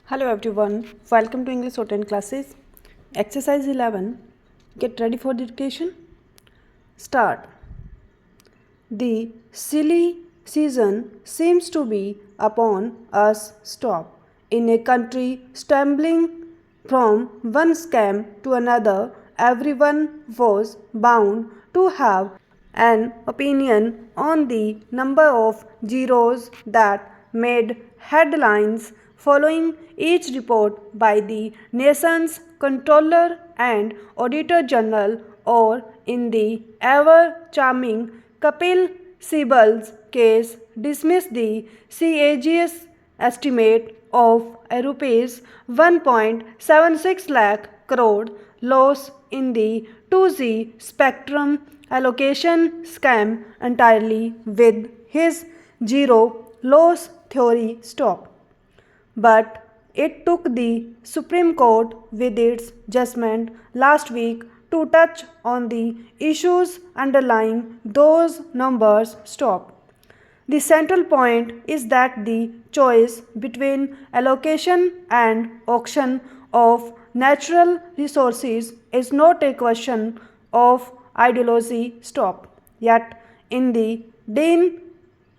Hello everyone, welcome to English Shorthand classes. Exercise 11. Get ready for the dictation. Start. The silly season seems to be upon us. Stop. In a country stumbling from one scam to another, everyone was bound to have an opinion on the number of zeros that made headlines following each report by the nation's Comptroller and Auditor General, or in the ever charming Kapil Sibal's case, dismissed the CAG's estimate of a rupees 1.76 lakh crore loss in the 2G spectrum allocation scam entirely with his zero loss theory. Stop. But it took the Supreme Court with its judgment last week to touch on the issues underlying those numbers. Stop. The central point is that the choice between allocation and auction of natural resources is not a question of ideology. Stop. Yet, in the din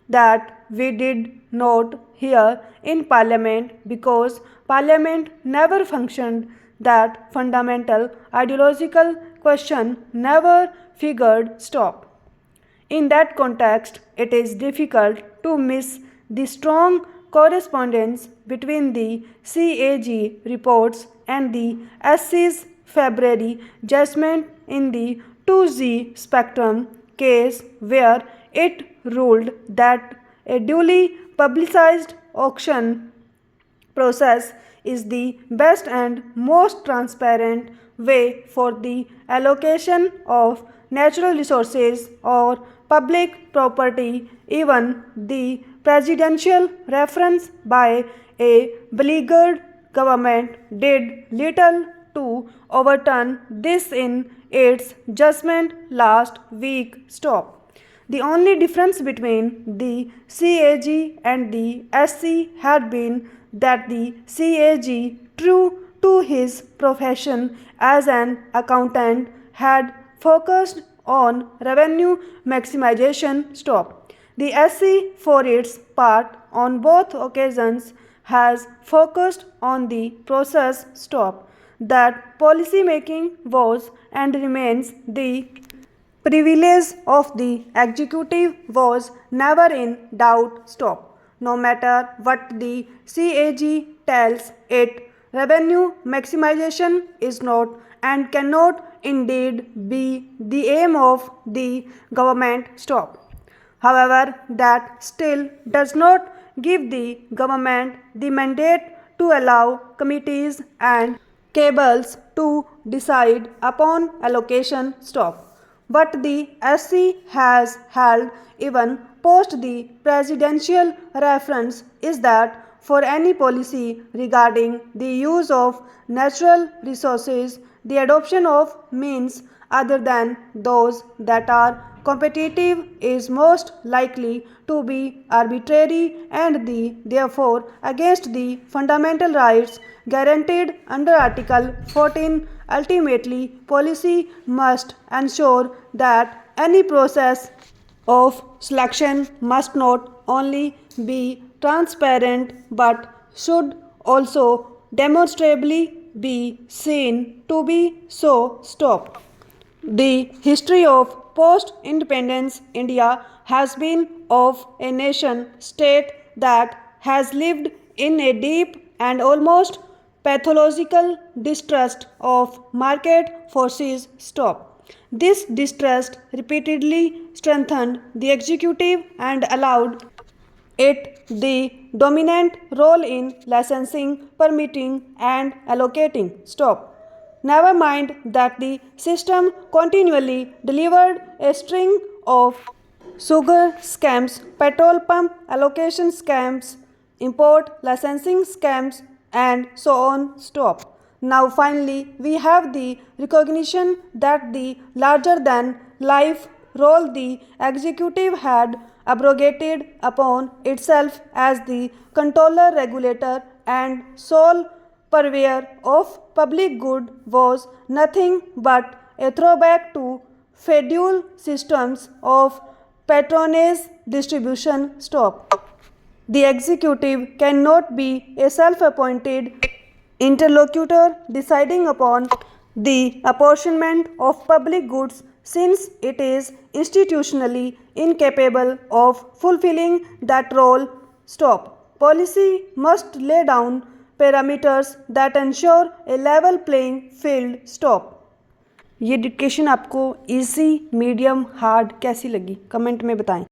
that we did not hear in Parliament because Parliament never functioned, that fundamental ideological question never figured. Stop. In that context, it is difficult to miss the strong correspondence between the CAG reports and the SC's February judgment in the 2G spectrum case, where it ruled that a duly publicized auction process is the best and most transparent way for the allocation of natural resources or public property. Even the presidential reference by a beleaguered government did little to overturn this in its judgment last week. Stop. The only difference between the CAG and the SC had been that the CAG, true to his profession as an accountant, had focused on revenue maximization. Stop. The SC, for its part, on both occasions has focused on the process. Stop. That policy making was and remains the privilege of the executive was never in doubt. Stop. No matter what the CAG tells it, revenue maximization is not and cannot indeed be the aim of the government. Stop. However, that still does not give the government the mandate to allow committees and cabals to decide upon allocation. Stop. But the SC has held, even post the presidential reference, is that for any policy regarding the use of natural resources, the adoption of means other than those that are competitive is most likely to be arbitrary and therefore against the fundamental rights guaranteed under Article 14. Ultimately, policy must ensure that any process of selection must not only be transparent but should also demonstrably be seen to be so. Stop. The history of post-independence India has been of a nation state that has lived in a deep and almost pathological distrust of market forces. Stop. This distrust repeatedly strengthened the executive and allowed it the dominant role in licensing, permitting, and allocating. Stop. Never mind that the system continually delivered a string of sugar scams, petrol pump allocation scams, import licensing scams, and so on. Stop. Now finally we have the recognition that the larger than life role the executive had abrogated upon itself as the controller regulator and sole purveyor of public good was nothing but a throwback to feudal systems of patronage distribution. Stop. The executive cannot be a self-appointed interlocutor deciding upon the apportionment of public goods since it is institutionally incapable of fulfilling that role. Stop. Policy must lay down parameters that ensure a level playing field. Stop. ये dictation आपको easy, medium, hard कैसी लगी comment में बताएं।